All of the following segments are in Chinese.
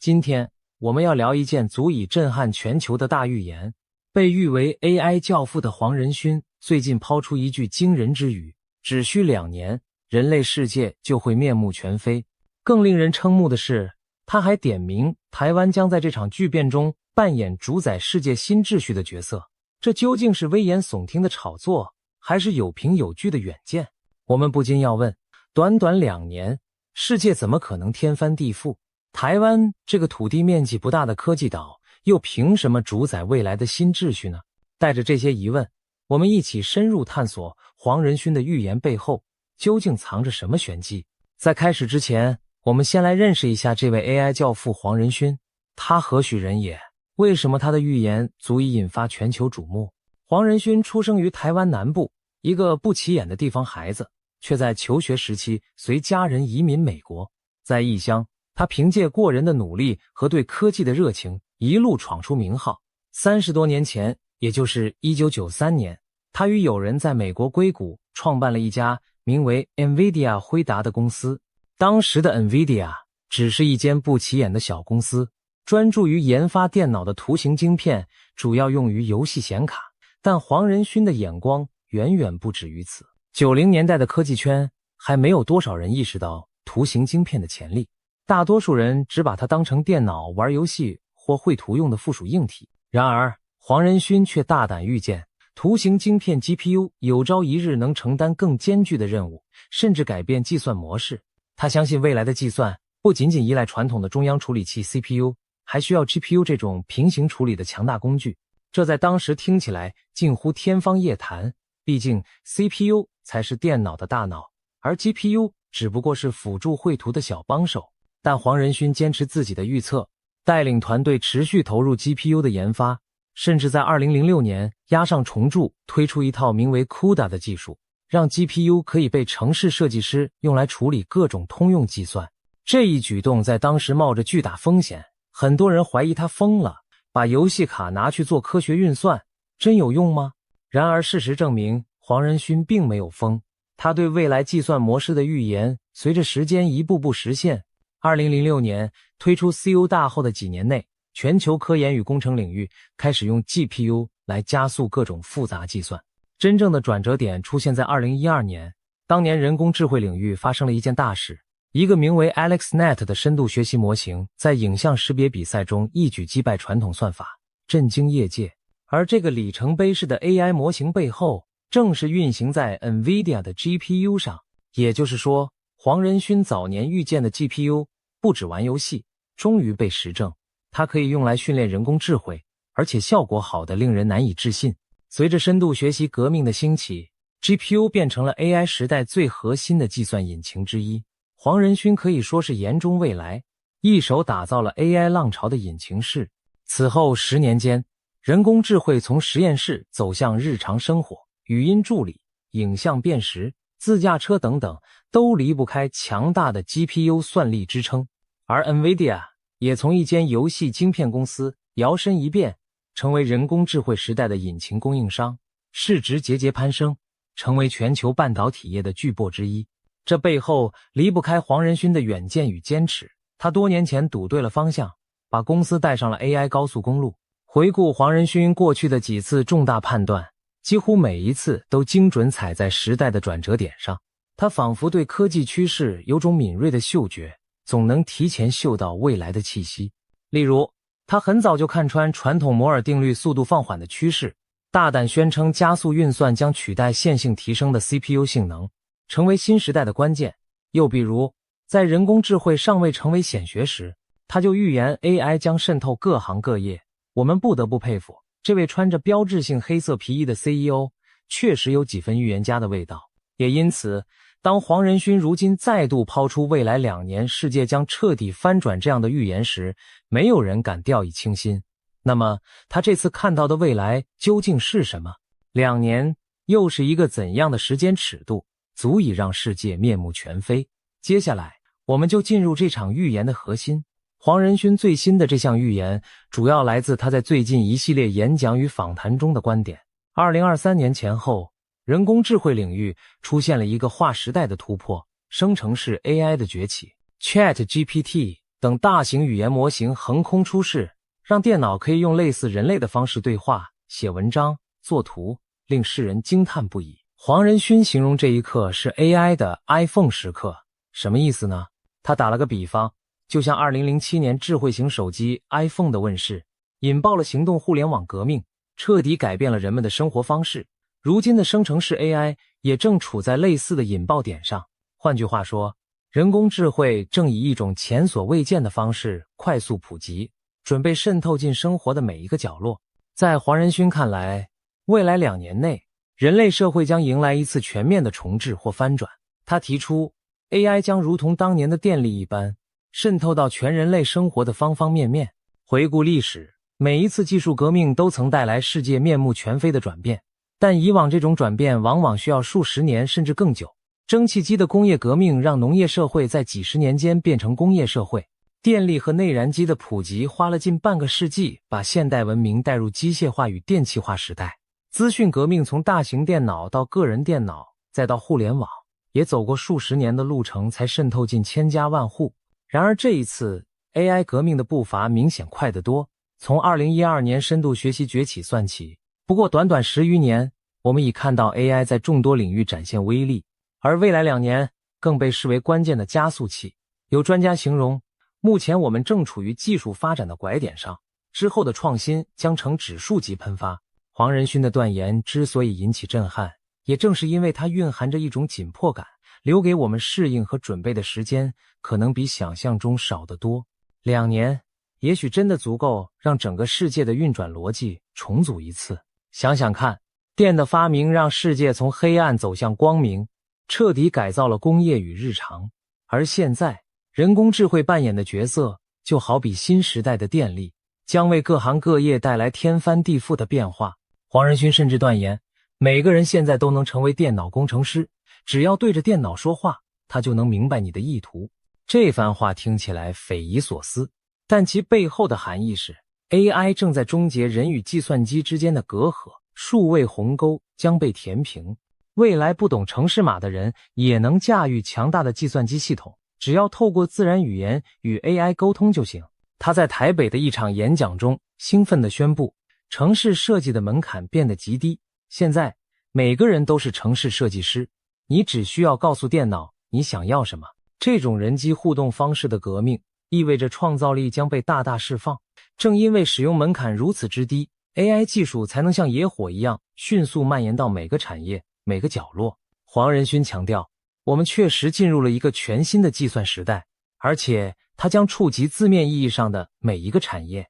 今天我们要聊一件足以震撼全球的大预言。被誉为 AI 教父的黄仁勋最近抛出一句惊人之语：只需2年，人类世界就会面目全非。更令人瞠目的是，他还点明台湾将在这场巨变中扮演主宰世界新秩序的角色。这究竟是危言耸听的炒作，还是有凭有据的远见？我们不禁要问，短短2年，世界怎么可能天翻地覆？台湾这个土地面积不大的科技岛，又凭什么主宰未来的新秩序呢？带着这些疑问，我们一起深入探索黄仁勋的预言背后究竟藏着什么玄机。在开始之前，我们先来认识一下这位 AI 教父黄仁勋，他何许人也？为什么他的预言足以引发全球瞩目？黄仁勋出生于台湾南部一个不起眼的地方孩子，却在求学时期随家人移民美国。在异乡，他凭借过人的努力和对科技的热情，一路闯出名号。30多年前，也就是1993年，他与友人在美国硅谷创办了一家名为 NVIDIA 辉达的公司。当时的 NVIDIA 只是一间不起眼的小公司，专注于研发电脑的图形晶片，主要用于游戏显卡。但黄仁勋的眼光远远不止于此。90年代的科技圈还没有多少人意识到图形晶片的潜力，大多数人只把它当成电脑玩游戏或绘图用的附属硬体。然而，黄仁勋却大胆预见，图形晶片 GPU 有朝一日能承担更艰巨的任务，甚至改变计算模式。他相信未来的计算不仅仅依赖传统的中央处理器 CPU， 还需要 GPU 这种平行处理的强大工具。这在当时听起来近乎天方夜谭，毕竟 CPU 才是电脑的大脑，而 GPU 只不过是辅助绘图的小帮手。但黄仁勋坚持自己的预测，带领团队持续投入 GPU 的研发，甚至在2006年押上重铸，推出一套名为 CUDA 的技术，让 GPU 可以被程式设计师用来处理各种通用计算。这一举动在当时冒着巨大风险，很多人怀疑他疯了，把游戏卡拿去做科学运算，真有用吗？然而事实证明，黄仁勋并没有疯，他对未来计算模式的预言随着时间一步步实现。2006年推出 CU 大后的几年内，全球科研与工程领域开始用 GPU 来加速各种复杂计算。真正的转折点出现在2012年，当年人工智慧领域发生了一件大事，一个名为 AlexNet 的深度学习模型在影像识别比赛中一举击败传统算法，震惊业界。而这个里程碑式的 AI 模型背后，正是运行在 NVIDIA 的 GPU 上。也就是说，黄仁勋早年预见的 GPU 不只玩游戏，终于被实证，它可以用来训练人工智慧，而且效果好得令人难以置信。随着深度学习革命的兴起， GPU 变成了 AI 时代最核心的计算引擎之一。黄仁勋可以说是言中未来，一手打造了 AI 浪潮的引擎室。此后10年间，人工智慧从实验室走向日常生活，语音助理、影像辨识、自驾车等等，都离不开强大的 GPU 算力支撑。而 NVIDIA 也从一间游戏晶片公司摇身一变，成为人工智慧时代的引擎供应商，市值节节攀升，成为全球半导体业的巨擘之一。这背后离不开黄仁勋的远见与坚持。他多年前赌对了方向，把公司带上了 AI 高速公路。回顾黄仁勋过去的几次重大判断，几乎每一次都精准踩在时代的转折点上。他仿佛对科技趋势有种敏锐的嗅觉，总能提前嗅到未来的气息。例如，他很早就看穿传统摩尔定律速度放缓的趋势，大胆宣称加速运算将取代线性提升的 CPU 性能，成为新时代的关键。又比如，在人工智慧尚未成为显学时，他就预言 AI 将渗透各行各业。我们不得不佩服这位穿着标志性黑色皮衣的 CEO， 确实有几分预言家的味道。也因此，当黄仁勋如今再度抛出未来2年世界将彻底翻转这样的预言时，没有人敢掉以轻心。那么，他这次看到的未来究竟是什么？2年又是一个怎样的时间尺度，足以让世界面目全非？接下来，我们就进入这场预言的核心。黄仁勋最新的这项预言主要来自他在最近一系列演讲与访谈中的观点。2023年前后，人工智慧领域出现了一个划时代的突破，生成式 AI 的崛起。ChatGPT 等大型语言模型横空出世，让电脑可以用类似人类的方式对话、写文章、作图，令世人惊叹不已。黄仁勋形容这一刻是 AI 的 iPhone 时刻，什么意思呢？他打了个比方，就像2007年智慧型手机 iPhone 的问世，引爆了行动互联网革命，彻底改变了人们的生活方式。如今的生成式 AI 也正处在类似的引爆点上。换句话说，人工智慧正以一种前所未见的方式快速普及，准备渗透进生活的每一个角落。在黄仁勋看来，未来2年内，人类社会将迎来一次全面的重置或翻转。他提出 AI 将如同当年的电力一般，渗透到全人类生活的方方面面。回顾历史，每一次技术革命都曾带来世界面目全非的转变，但以往这种转变往往需要数十年甚至更久。蒸汽机的工业革命让农业社会在几十年间变成工业社会，电力和内燃机的普及花了近半个世纪，把现代文明带入机械化与电气化时代。资讯革命从大型电脑到个人电脑，再到互联网，也走过数十年的路程才渗透进千家万户。然而这一次 AI 革命的步伐明显快得多，从2012年深度学习崛起算起，不过短短10余年，我们已看到 AI 在众多领域展现威力，而未来2年更被视为关键的加速器。有专家形容，目前我们正处于技术发展的拐点上，之后的创新将呈指数级喷发。黄仁勋的断言之所以引起震撼，也正是因为它蕴含着一种紧迫感，留给我们适应和准备的时间可能比想象中少得多。2年，也许真的足够让整个世界的运转逻辑重组一次。想想看，电的发明让世界从黑暗走向光明，彻底改造了工业与日常。而现在，人工智慧扮演的角色，就好比新时代的电力，将为各行各业带来天翻地覆的变化。黄仁勋甚至断言，每个人现在都能成为电脑工程师，只要对着电脑说话，他就能明白你的意图。这番话听起来匪夷所思，但其背后的含义是 AI 正在终结人与计算机之间的隔阂，数位鸿沟将被填平。未来不懂程式码的人也能驾驭强大的计算机系统，只要透过自然语言与 AI 沟通就行。他在台北的一场演讲中兴奋地宣布，程式设计的门槛变得极低，现在每个人都是程式设计师，你只需要告诉电脑你想要什么。这种人机互动方式的革命，意味着创造力将被大大释放。正因为使用门槛如此之低， AI 技术才能像野火一样迅速蔓延到每个产业、每个角落。黄仁勋强调，我们确实进入了一个全新的计算时代，而且它将触及字面意义上的每一个产业。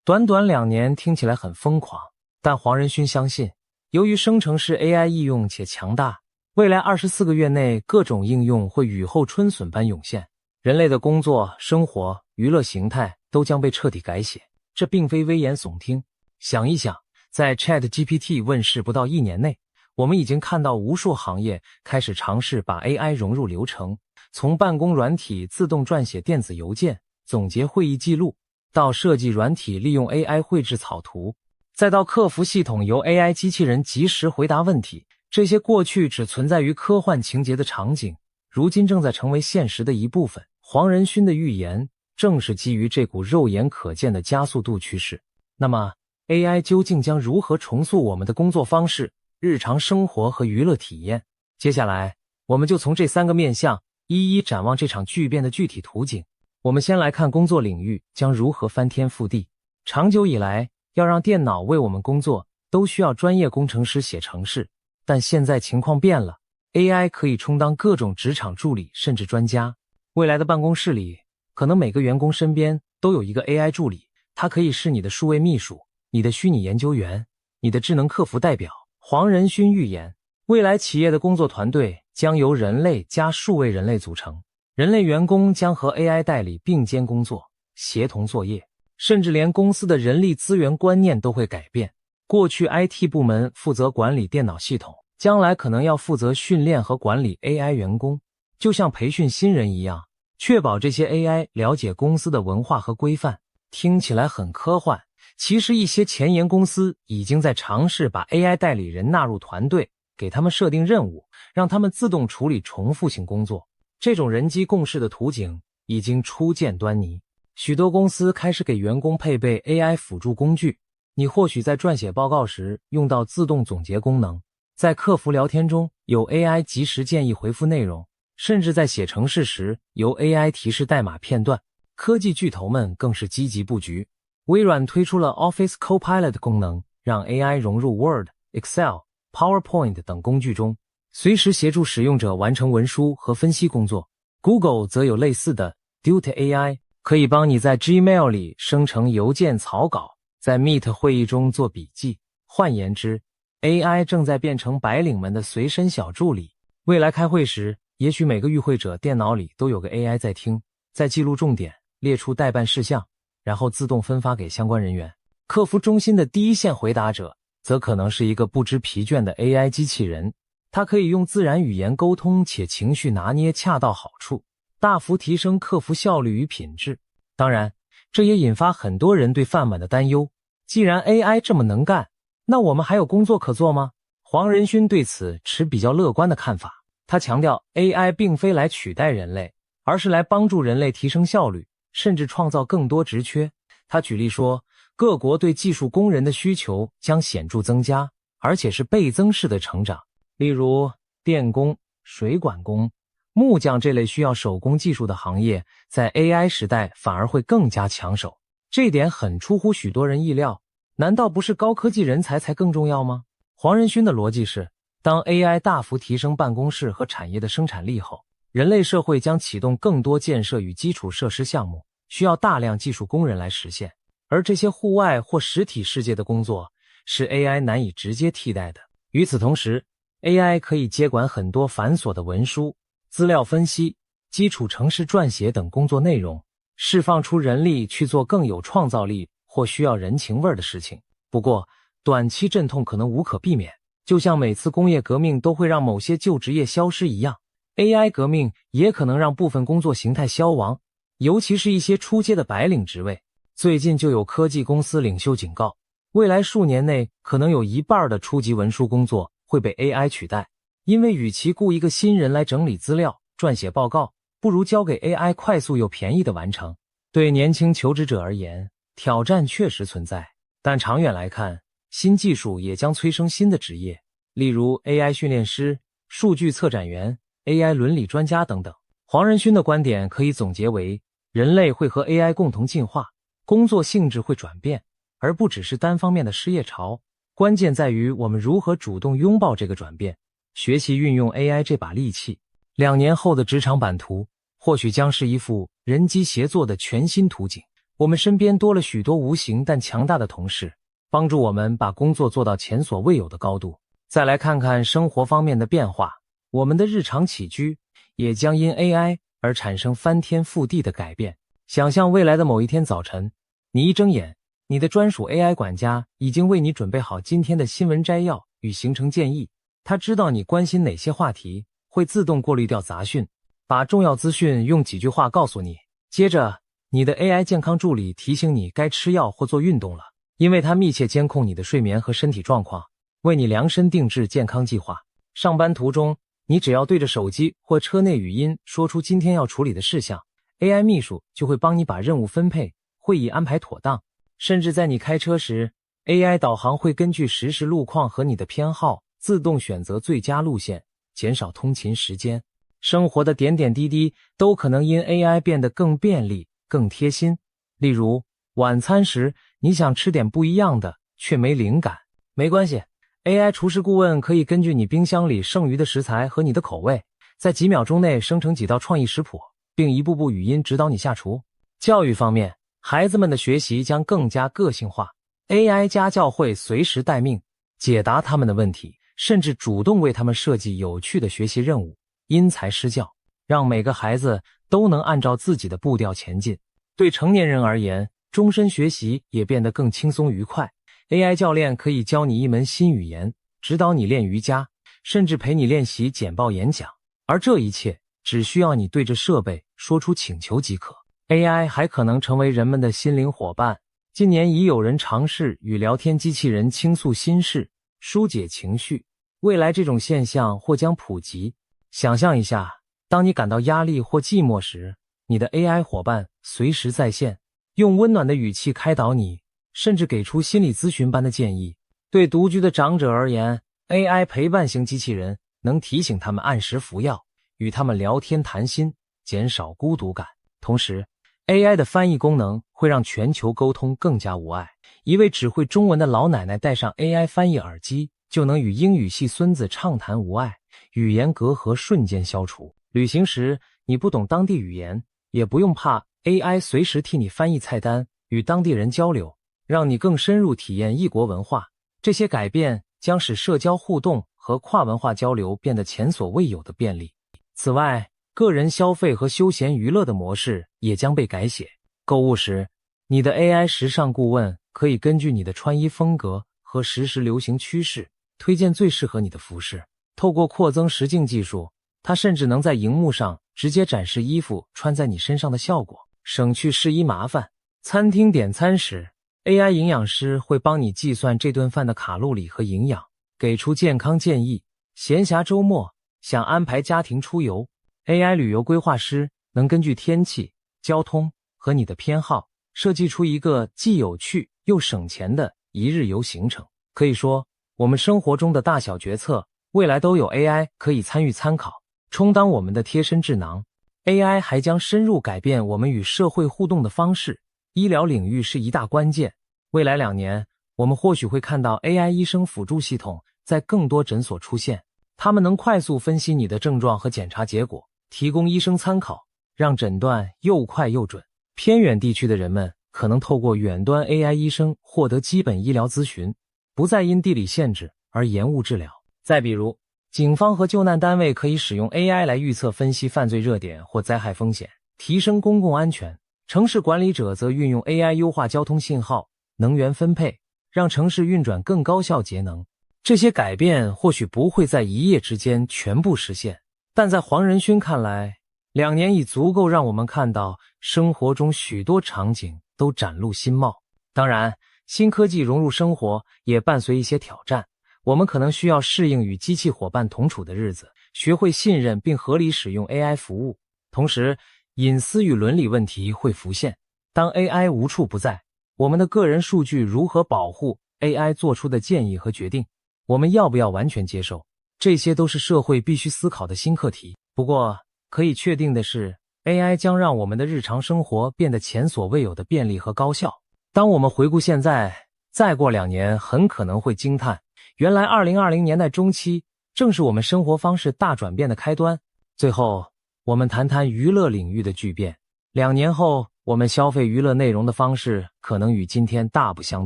短短2年听起来很疯狂，但黄仁勋相信，由于生成式 AI 易用且强大，未来24个月内各种应用会雨后春笋般涌现，人类的工作、生活、娱乐形态都将被彻底改写。这并非危言耸听，想一想，在 ChatGPT 问世不到1年内，我们已经看到无数行业开始尝试把 AI 融入流程，从办公软体自动撰写电子邮件、总结会议记录，到设计软体利用 AI 绘制草图，再到客服系统由 AI 机器人及时回答问题。这些过去只存在于科幻情节的场景，如今正在成为现实的一部分。黄仁勋的预言正是基于这股肉眼可见的加速度趋势。那么 AI 究竟将如何重塑我们的工作方式、日常生活和娱乐体验？接下来我们就从这3个面向一一展望这场巨变的具体图景。我们先来看工作领域将如何翻天覆地。长久以来，要让电脑为我们工作，都需要专业工程师写程式，但现在情况变了， AI 可以充当各种职场助理甚至专家。未来的办公室里，可能每个员工身边都有一个 AI 助理，它可以是你的数位秘书、你的虚拟研究员、你的智能客服代表。黄仁勋预言，未来企业的工作团队将由人类加数位人类组成，人类员工将和 AI 代理并肩工作，协同作业，甚至连公司的人力资源观念都会改变。过去 IT 部门负责管理电脑系统，将来可能要负责训练和管理 AI 员工，就像培训新人一样，确保这些 AI 了解公司的文化和规范。听起来很科幻，其实一些前沿公司已经在尝试把 AI 代理人纳入团队，给他们设定任务，让他们自动处理重复性工作。这种人机共事的图景已经初见端倪。许多公司开始给员工配备 AI 辅助工具，你或许在撰写报告时用到自动总结功能，在客服聊天中有 AI 及时建议回复内容，甚至在写程式时由 AI 提示代码片段。科技巨头们更是积极布局，微软推出了 Office Copilot 功能，让 AI 融入 Word、Excel、PowerPoint 等工具中，随时协助使用者完成文书和分析工作。Google 则有类似的 Duet AI， 可以帮你在 Gmail 里生成邮件草稿，在 Meet 会议中做笔记。换言之， AI 正在变成白领们的随身小助理。未来开会时，也许每个与会者电脑里都有个 AI 在听，在记录重点，列出待办事项，然后自动分发给相关人员。客服中心的第一线回答者则可能是一个不知疲倦的 AI 机器人，它可以用自然语言沟通，且情绪拿捏恰到好处，大幅提升客服效率与品质。当然，这也引发很多人对饭碗的担忧，既然 AI 这么能干，那我们还有工作可做吗？黄仁勋对此持比较乐观的看法，他强调 AI 并非来取代人类，而是来帮助人类提升效率，甚至创造更多职缺。他举例说，各国对技术工人的需求将显著增加，而且是倍增式的成长。例如电工、水管工、木匠这类需要手工技术的行业，在 AI 时代反而会更加抢手。这点很出乎许多人意料，难道不是高科技人才才更重要吗？黄仁勋的逻辑是，当 AI 大幅提升办公室和产业的生产力后，人类社会将启动更多建设与基础设施项目，需要大量技术工人来实现。而这些户外或实体世界的工作是 AI 难以直接替代的。与此同时， AI 可以接管很多繁琐的文书、资料分析、基础程式撰写等工作内容，释放出人力去做更有创造力或需要人情味的事情。不过，短期阵痛可能无可避免，就像每次工业革命都会让某些旧职业消失一样， AI 革命也可能让部分工作形态消亡，尤其是一些初阶的白领职位。最近就有科技公司领袖警告，未来数年内可能有一半的初级文书工作会被 AI 取代，因为与其雇一个新人来整理资料、撰写报告，不如交给 AI 快速又便宜的完成。对年轻求职者而言，挑战确实存在，但长远来看，新技术也将催生新的职业，例如 AI 训练师、数据策展员、AI 伦理专家等等。黄仁勋的观点可以总结为，人类会和 AI 共同进化，工作性质会转变，而不只是单方面的失业潮。关键在于我们如何主动拥抱这个转变，学习运用 AI 这把利器。2年后的职场版图，或许将是一幅人机协作的全新图景。我们身边多了许多无形但强大的同事，帮助我们把工作做到前所未有的高度。再来看看生活方面的变化，我们的日常起居也将因 AI 而产生翻天覆地的改变。想象未来的某一天早晨，你一睁眼，你的专属 AI 管家已经为你准备好今天的新闻摘要与行程建议，它知道你关心哪些话题，会自动过滤掉杂讯，把重要资讯用几句话告诉你。接着，你的 AI 健康助理提醒你该吃药或做运动了，因为它密切监控你的睡眠和身体状况，为你量身定制健康计划。上班途中，你只要对着手机或车内语音说出今天要处理的事项， AI 秘书就会帮你把任务分配、会议安排妥当。甚至在你开车时， AI 导航会根据实时路况和你的偏好自动选择最佳路线，减少通勤时间。生活的点点滴滴都可能因 AI 变得更便利、更贴心。例如，晚餐时你想吃点不一样的，却没灵感，没关系， AI 厨师顾问可以根据你冰箱里剩余的食材和你的口味，在几秒钟内生成几道创意食谱，并一步步语音指导你下厨。教育方面，孩子们的学习将更加个性化， AI 家教会随时待命，解答他们的问题，甚至主动为他们设计有趣的学习任务，因材施教，让每个孩子都能按照自己的步调前进。对成年人而言，终身学习也变得更轻松愉快。 AI 教练可以教你一门新语言，指导你练瑜伽，甚至陪你练习简报演讲，而这一切只需要你对着设备说出请求即可。 AI 还可能成为人们的心灵伙伴，近年已有人尝试与聊天机器人倾诉心事，疏解情绪，未来这种现象或将普及。想象一下，当你感到压力或寂寞时，你的 AI 伙伴随时在线，用温暖的语气开导你，甚至给出心理咨询般的建议。对独居的长者而言， AI 陪伴型机器人能提醒他们按时服药，与他们聊天谈心，减少孤独感。同时， AI 的翻译功能会让全球沟通更加无碍。一位只会中文的老奶奶戴上 AI 翻译耳机，就能与英语系孙子畅谈无碍，语言隔阂瞬间消除。旅行时，你不懂当地语言，也不用怕 AI 随时替你翻译菜单，与当地人交流，让你更深入体验异国文化。这些改变将使社交互动和跨文化交流变得前所未有的便利。此外，个人消费和休闲娱乐的模式也将被改写。购物时，你的 AI 时尚顾问可以根据你的穿衣风格和实时流行趋势，推荐最适合你的服饰。透过扩增实境技术，它甚至能在荧幕上直接展示衣服穿在你身上的效果，省去试衣麻烦。餐厅点餐时， AI 营养师会帮你计算这顿饭的卡路里和营养，给出健康建议。闲暇周末想安排家庭出游， AI 旅游规划师能根据天气、交通和你的偏好，设计出一个既有趣又省钱的一日游行程。可以说，我们生活中的大小决策，未来都有 AI 可以参与参考，充当我们的贴身智囊。AI 还将深入改变我们与社会互动的方式，医疗领域是一大关键。未来2年，我们或许会看到 AI 医生辅助系统在更多诊所出现，他们能快速分析你的症状和检查结果，提供医生参考，让诊断又快又准。偏远地区的人们可能透过远端 AI 医生获得基本医疗咨询，不再因地理限制而延误治疗。再比如，警方和救难单位可以使用 AI 来预测分析犯罪热点或灾害风险，提升公共安全。城市管理者则运用 AI 优化交通信号、能源分配，让城市运转更高效节能。这些改变或许不会在一夜之间全部实现，但在黄仁勋看来，2年已足够让我们看到生活中许多场景都展露新貌。当然，新科技融入生活也伴随一些挑战，我们可能需要适应与机器伙伴同处的日子，学会信任并合理使用 AI 服务。同时，隐私与伦理问题会浮现。当 AI 无处不在，我们的个人数据如何保护 AI 做出的建议和决定？我们要不要完全接受？这些都是社会必须思考的新课题。不过，可以确定的是， AI 将让我们的日常生活变得前所未有的便利和高效。当我们回顾现在，再过2年很可能会惊叹，原来2020年代中期正是我们生活方式大转变的开端。最后，我们谈谈娱乐领域的巨变。2年后，我们消费娱乐内容的方式可能与今天大不相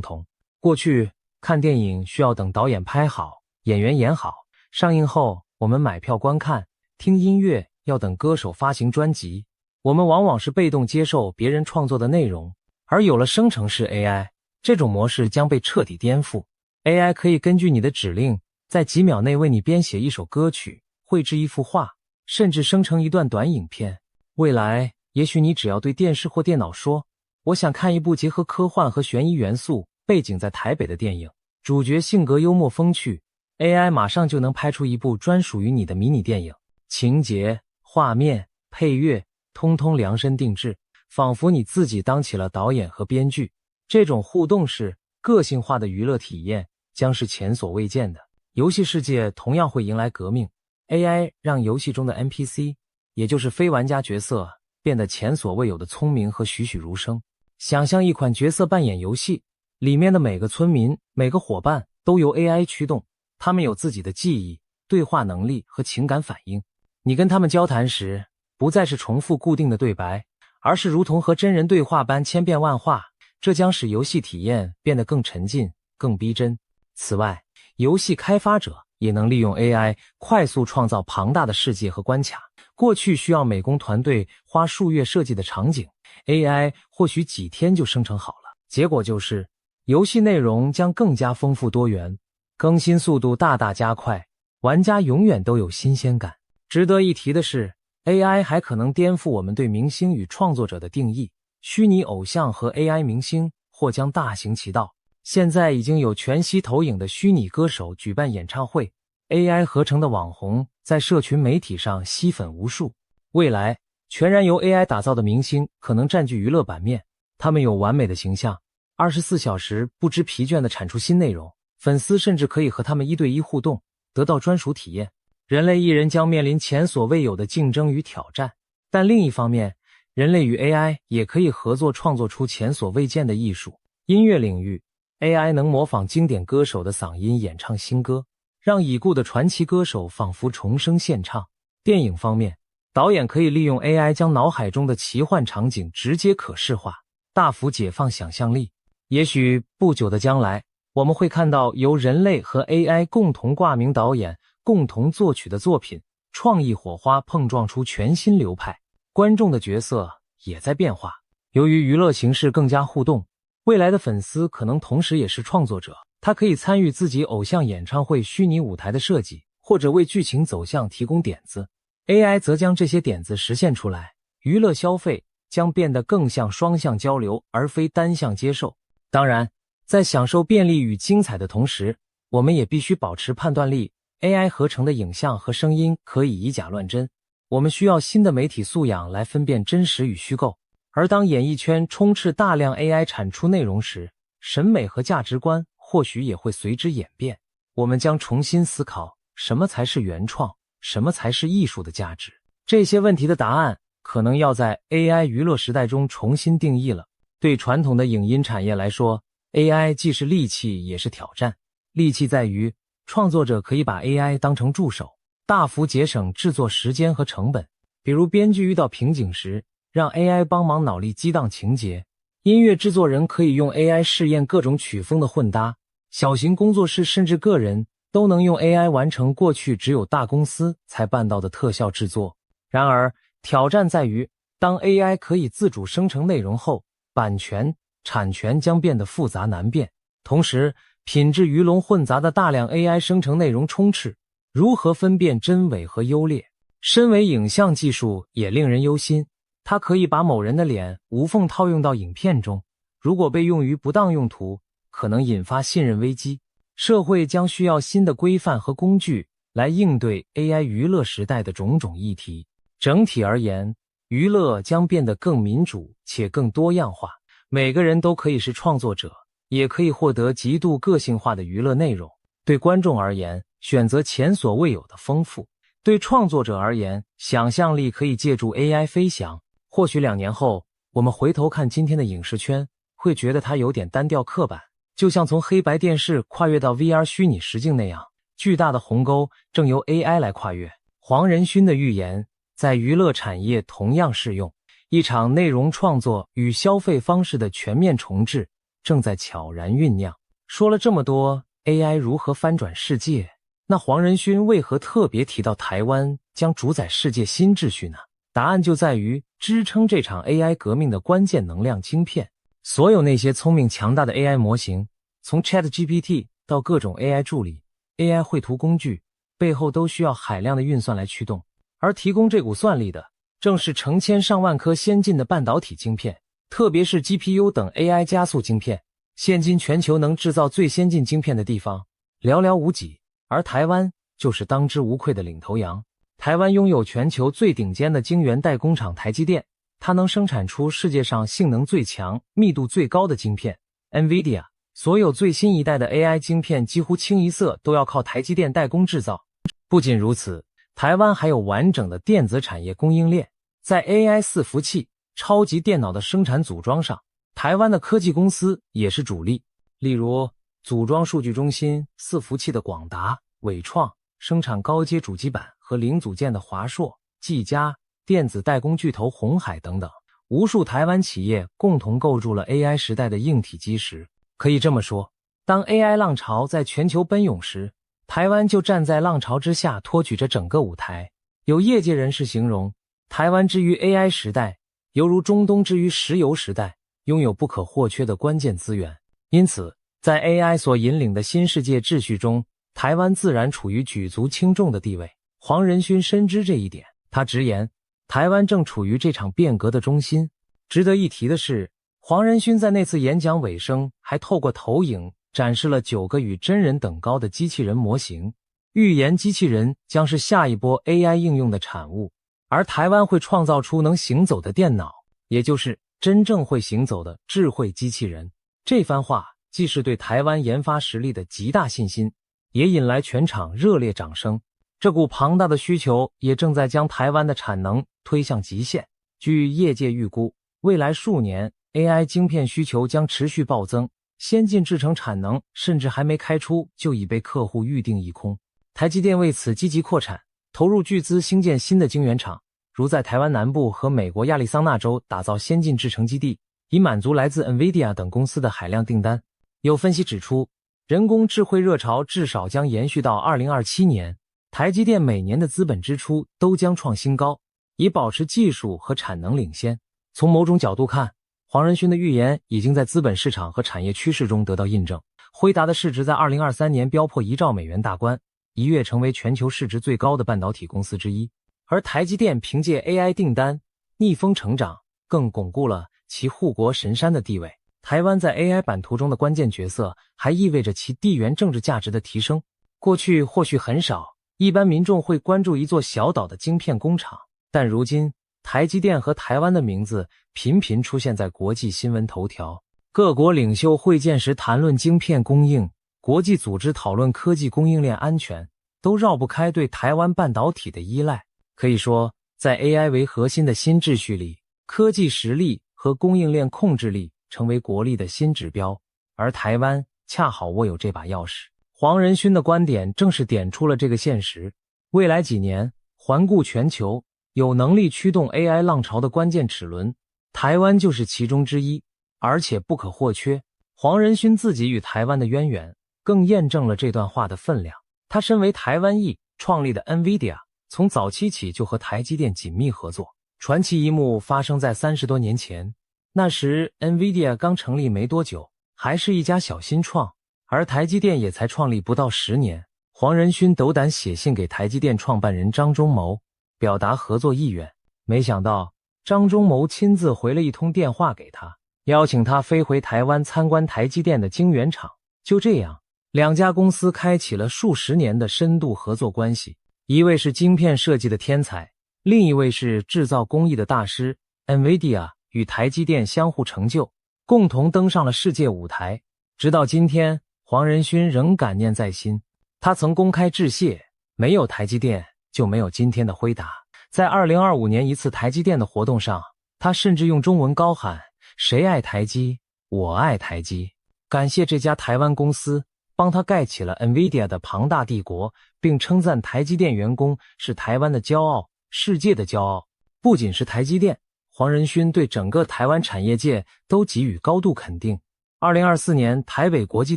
同。过去，看电影需要等导演拍好，演员演好，上映后我们买票观看；听音乐要等歌手发行专辑，我们往往是被动接受别人创作的内容。而有了生成式 AI， 这种模式将被彻底颠覆。AI 可以根据你的指令，在几秒内为你编写一首歌曲，绘制一幅画，甚至生成一段短影片。未来，也许你只要对电视或电脑说，我想看一部结合科幻和悬疑元素，背景在台北的电影，主角性格幽默风趣， AI 马上就能拍出一部专属于你的迷你电影，情节、画面、配乐通通量身定制，仿佛你自己当起了导演和编剧。这种互动式、个性化的娱乐体验将是前所未见的。游戏世界同样会迎来革命， AI 让游戏中的 NPC， 也就是非玩家角色，变得前所未有的聪明和栩栩如生。想象一款角色扮演游戏，里面的每个村民、每个伙伴都由 AI 驱动，他们有自己的记忆、对话能力和情感反应。你跟他们交谈时，不再是重复固定的对白，而是如同和真人对话般千变万化，这将使游戏体验变得更沉浸、更逼真。此外，游戏开发者也能利用 AI 快速创造庞大的世界和关卡。过去需要美工团队花数月设计的场景， AI 或许几天就生成好了。结果就是，游戏内容将更加丰富多元，更新速度大大加快，玩家永远都有新鲜感。值得一提的是， AI 还可能颠覆我们对明星与创作者的定义，虚拟偶像和 AI 明星或将大行其道。现在已经有全息投影的虚拟歌手举办演唱会， AI 合成的网红在社群媒体上吸粉无数。未来，全然由 AI 打造的明星可能占据娱乐版面，他们有完美的形象，24小时不知疲倦地产出新内容，粉丝甚至可以和他们1对1互动，得到专属体验。人类艺人将面临前所未有的竞争与挑战，但另一方面，人类与 AI 也可以合作创作出前所未见的艺术。音乐领域， AI 能模仿经典歌手的嗓音演唱新歌，让已故的传奇歌手仿佛重生现唱。电影方面，导演可以利用 AI 将脑海中的奇幻场景直接可视化，大幅解放想象力。也许不久的将来，我们会看到由人类和 AI 共同挂名导演、共同作曲的作品，创意火花碰撞出全新流派。观众的角色也在变化，由于娱乐形式更加互动，未来的粉丝可能同时也是创作者，他可以参与自己偶像演唱会虚拟舞台的设计，或者为剧情走向提供点子。AI 则将这些点子实现出来，娱乐消费将变得更像双向交流，而非单向接受。当然，在享受便利与精彩的同时，我们也必须保持判断力。AI 合成的影像和声音可以以假乱真，我们需要新的媒体素养来分辨真实与虚构。而当演艺圈充斥大量 AI 产出内容时，审美和价值观或许也会随之演变。我们将重新思考什么才是原创，什么才是艺术的价值。这些问题的答案可能要在 AI 娱乐时代中重新定义了。对传统的影音产业来说， AI 既是利器也是挑战。利器在于创作者可以把 AI 当成助手，大幅节省制作时间和成本。比如编剧遇到瓶颈时，让 AI 帮忙脑力激荡情节；音乐制作人可以用 AI 试验各种曲风的混搭；小型工作室甚至个人都能用 AI 完成过去只有大公司才办到的特效制作。然而，挑战在于，当 AI 可以自主生成内容后，版权、产权将变得复杂难辨。同时，品质鱼龙混杂的大量 AI 生成内容充斥，如何分辨真伪和优劣？身为影像技术也令人忧心，它可以把某人的脸无缝套用到影片中，如果被用于不当用途，可能引发信任危机。社会将需要新的规范和工具来应对 AI 娱乐时代的种种议题。整体而言，娱乐将变得更民主且更多样化，每个人都可以是创作者，也可以获得极度个性化的娱乐内容。对观众而言，选择前所未有的丰富；对创作者而言，想象力可以借助 AI 飞翔。或许2年后，我们回头看今天的影视圈，会觉得它有点单调刻板，就像从黑白电视跨越到 VR 虚拟实境那样，巨大的鸿沟正由 AI 来跨越。黄仁勋的预言在娱乐产业同样适用，一场内容创作与消费方式的全面重置正在悄然酝酿。说了这么多 AI 如何翻转世界，那黄仁勋为何特别提到台湾将主宰世界新秩序呢？答案就在于支撑这场 AI 革命的关键能量晶片。所有那些聪明强大的 AI 模型，从 ChatGPT 到各种 AI 助理、AI 绘图工具，背后都需要海量的运算来驱动。而提供这股算力的，正是成千上万颗先进的半导体晶片，特别是 GPU 等 AI 加速晶片。现今全球能制造最先进晶片的地方寥寥无几，而台湾就是当之无愧的领头羊。台湾拥有全球最顶尖的晶圆代工厂台积电，它能生产出世界上性能最强、密度最高的晶片 NVIDIA。所有最新一代的 AI 晶片几乎清一色都要靠台积电代工制造。不仅如此，台湾还有完整的电子产业供应链。在 AI 伺服器、超级电脑的生产组装上，台湾的科技公司也是主力。例如，组装数据中心、伺服器的广达、伟创，生产高阶主机板和零组件的华硕、技嘉，电子代工巨头鸿海等等，无数台湾企业共同构筑了 AI 时代的硬体基石。可以这么说，当 AI 浪潮在全球奔涌时，台湾就站在浪潮之下托举着整个舞台。有业界人士形容，台湾之于 AI 时代，犹如中东之于石油时代，拥有不可或缺的关键资源。因此，在 AI 所引领的新世界秩序中，台湾自然处于举足轻重的地位。黄仁勋深知这一点，他直言，台湾正处于这场变革的中心。值得一提的是，黄仁勋在那次演讲尾声还透过投影展示了9个与真人等高的机器人模型，预言机器人将是下一波 AI 应用的产物，而台湾会创造出能行走的电脑，也就是真正会行走的智慧机器人。这番话既是对台湾研发实力的极大信心，也引来全场热烈掌声。这股庞大的需求也正在将台湾的产能推向极限。据业界预估，未来数年 AI 晶片需求将持续暴增，先进制程产能甚至还没开出就已被客户预定一空。台积电为此积极扩产，投入巨资兴建新的晶圆厂，如在台湾南部和美国亚利桑那州打造先进制程基地，以满足来自 NVIDIA 等公司的海量订单。有分析指出，人工智慧热潮至少将延续到2027年，台积电每年的资本支出都将创新高，以保持技术和产能领先。从某种角度看，黄仁勋的预言已经在资本市场和产业趋势中得到印证。辉达的市值在2023年飙破1兆美元大关，一跃成为全球市值最高的半导体公司之一。而台积电凭借 AI 订单逆风成长，更巩固了其护国神山的地位。台湾在 AI 版图中的关键角色，还意味着其地缘政治价值的提升。过去或许很少，一般民众会关注一座小岛的晶片工厂，但如今台积电和台湾的名字频频出现在国际新闻头条。各国领袖会见时谈论晶片供应，国际组织讨论科技供应链安全，都绕不开对台湾半导体的依赖。可以说，在 AI 为核心的新秩序里，科技实力和供应链控制力成为国力的新指标，而台湾恰好握有这把钥匙。黄仁勋的观点正是点出了这个现实。未来几年，环顾全球，有能力驱动 AI 浪潮的关键齿轮，台湾就是其中之一，而且不可或缺。黄仁勋自己与台湾的渊源，更验证了这段话的分量。他身为台湾裔创立的 NVIDIA， 从早期起就和台积电紧密合作。传奇一幕发生在30多年前，那时 NVIDIA 刚成立没多久，还是一家小新创，而台积电也才创立不到10年。黄仁勋斗胆写信给台积电创办人张忠谋，表达合作意愿。没想到张忠谋亲自回了一通电话给他，邀请他飞回台湾参观台积电的晶圆厂。就这样，两家公司开启了数十年的深度合作关系。一位是晶片设计的天才，另一位是制造工艺的大师。 NVIDIA 与台积电相互成就，共同登上了世界舞台。直到今天，黄仁勋仍感念在心。他曾公开致谢，没有台积电就没有今天的辉达。在2025年一次台积电的活动上，他甚至用中文高喊：谁爱台积，我爱台积。感谢这家台湾公司帮他盖起了 NVIDIA 的庞大帝国，并称赞台积电员工是台湾的骄傲，世界的骄傲。不仅是台积电，黄仁勋对整个台湾产业界都给予高度肯定。2024年台北国际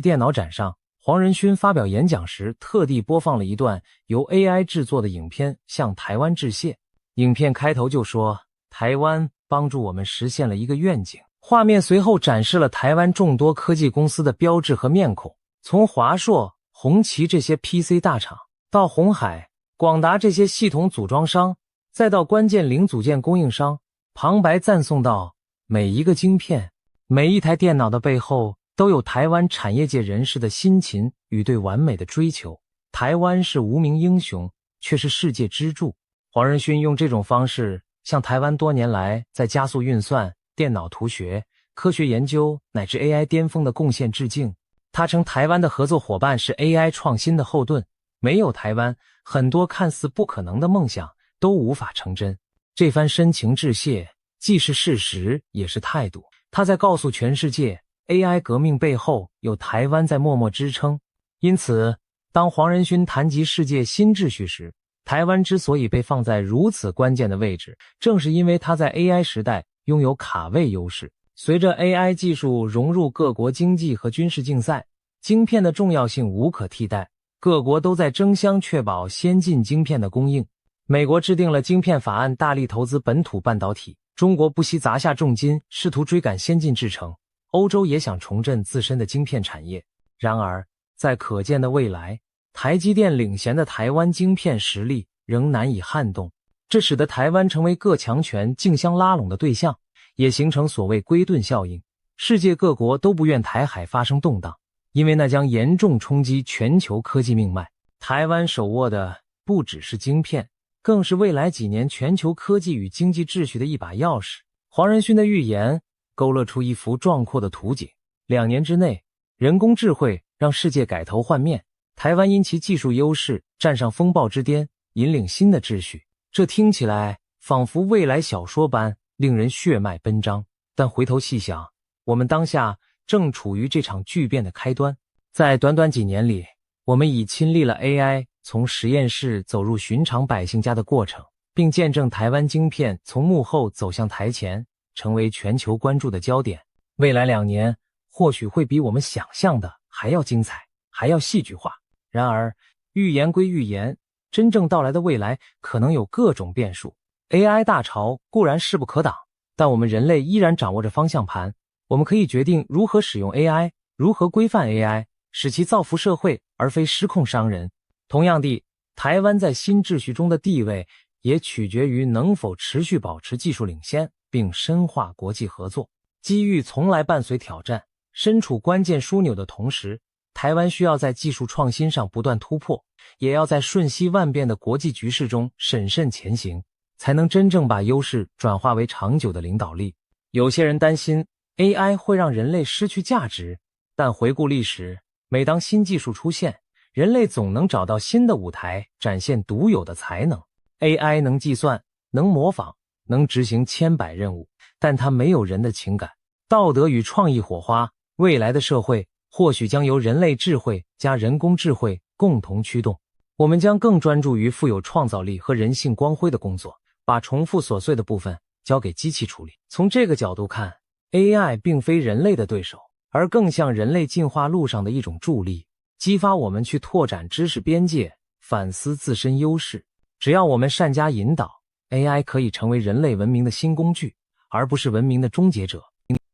电脑展上，黄仁勋发表演讲时特地播放了一段由 AI 制作的影片，向台湾致谢。影片开头就说：台湾帮助我们实现了一个愿景。画面随后展示了台湾众多科技公司的标志和面孔，从华硕、红旗这些 PC 大厂，到鸿海、广达这些系统组装商，再到关键零组件供应商，旁白赞颂道：每一个晶片，每一台电脑的背后，都有台湾产业界人士的辛勤与对完美的追求。台湾是无名英雄，却是世界支柱。黄仁勋用这种方式向台湾多年来在加速运算、电脑图学、科学研究乃至 AI 巅峰的贡献致敬。他称台湾的合作伙伴是 AI 创新的后盾，没有台湾，很多看似不可能的梦想都无法成真。这番深情致谢既是事实，也是态度。他在告诉全世界， AI 革命背后有台湾在默默支撑。因此，当黄仁勋谈及世界新秩序时，台湾之所以被放在如此关键的位置，正是因为它在 AI 时代拥有卡位优势。随着 AI 技术融入各国经济和军事竞赛，晶片的重要性无可替代，各国都在争相确保先进晶片的供应。美国制定了晶片法案，大力投资本土半导体，中国不惜砸下重金，试图追赶先进制程，欧洲也想重振自身的晶片产业。然而，在可见的未来，台积电领衔的台湾晶片实力仍难以撼动，这使得台湾成为各强权竞相拉拢的对象，也形成所谓龟盾效应。世界各国都不愿台海发生动荡，因为那将严重冲击全球科技命脉。台湾手握的不只是晶片，更是未来几年全球科技与经济秩序的一把钥匙。黄仁勋的预言勾勒出一幅壮阔的图景。2年之内，人工智慧让世界改头换面，台湾因其技术优势站上风暴之巅，引领新的秩序。这听起来仿佛未来小说般，令人血脉奔张。但回头细想，我们当下正处于这场巨变的开端。在短短几年里，我们已亲历了 AI 从实验室走入寻常百姓家的过程，并见证台湾晶片从幕后走向台前，成为全球关注的焦点。未来2年或许会比我们想象的还要精彩，还要戏剧化。然而，预言归预言，真正到来的未来可能有各种变数。AI 大潮固然势不可挡，但我们人类依然掌握着方向盘。我们可以决定如何使用 AI， 如何规范 AI， 使其造福社会，而非失控伤人。同样地，台湾在新秩序中的地位也取决于能否持续保持技术领先，并深化国际合作。机遇从来伴随挑战，身处关键枢纽的同时，台湾需要在技术创新上不断突破，也要在瞬息万变的国际局势中审慎前行，才能真正把优势转化为长久的领导力。有些人担心 AI 会让人类失去价值，但回顾历史，每当新技术出现，人类总能找到新的舞台，展现独有的才能。AI 能计算，能模仿，能执行千百任务，但它没有人的情感、道德与创意火花。未来的社会或许将由人类智慧加人工智慧共同驱动。我们将更专注于富有创造力和人性光辉的工作，把重复琐碎的部分交给机器处理。从这个角度看， AI 并非人类的对手，而更像人类进化路上的一种助力，激发我们去拓展知识边界，反思自身优势。只要我们善加引导， AI 可以成为人类文明的新工具，而不是文明的终结者。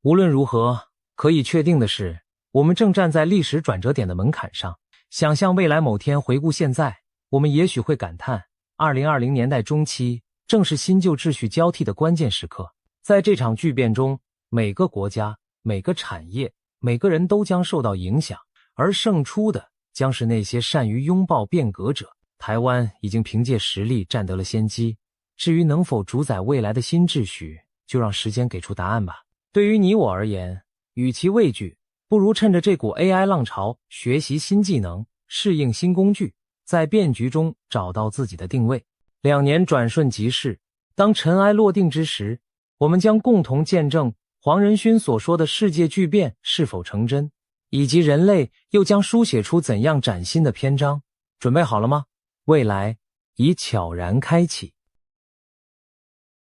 无论如何，可以确定的是，我们正站在历史转折点的门槛上。想象未来某天回顾现在，我们也许会感叹，2020年代中期正是新旧秩序交替的关键时刻。在这场巨变中，每个国家、每个产业、每个人都将受到影响，而胜出的将是那些善于拥抱变革者。台湾已经凭借实力占得了先机，至于能否主宰未来的新秩序，就让时间给出答案吧。对于你我而言，与其畏惧，不如趁着这股 AI 浪潮学习新技能，适应新工具，在变局中找到自己的定位。2年转瞬即逝，当尘埃落定之时，我们将共同见证黄仁勋所说的世界巨变是否成真，以及人类又将书写出怎样崭新的篇章。准备好了吗？未来已悄然开启。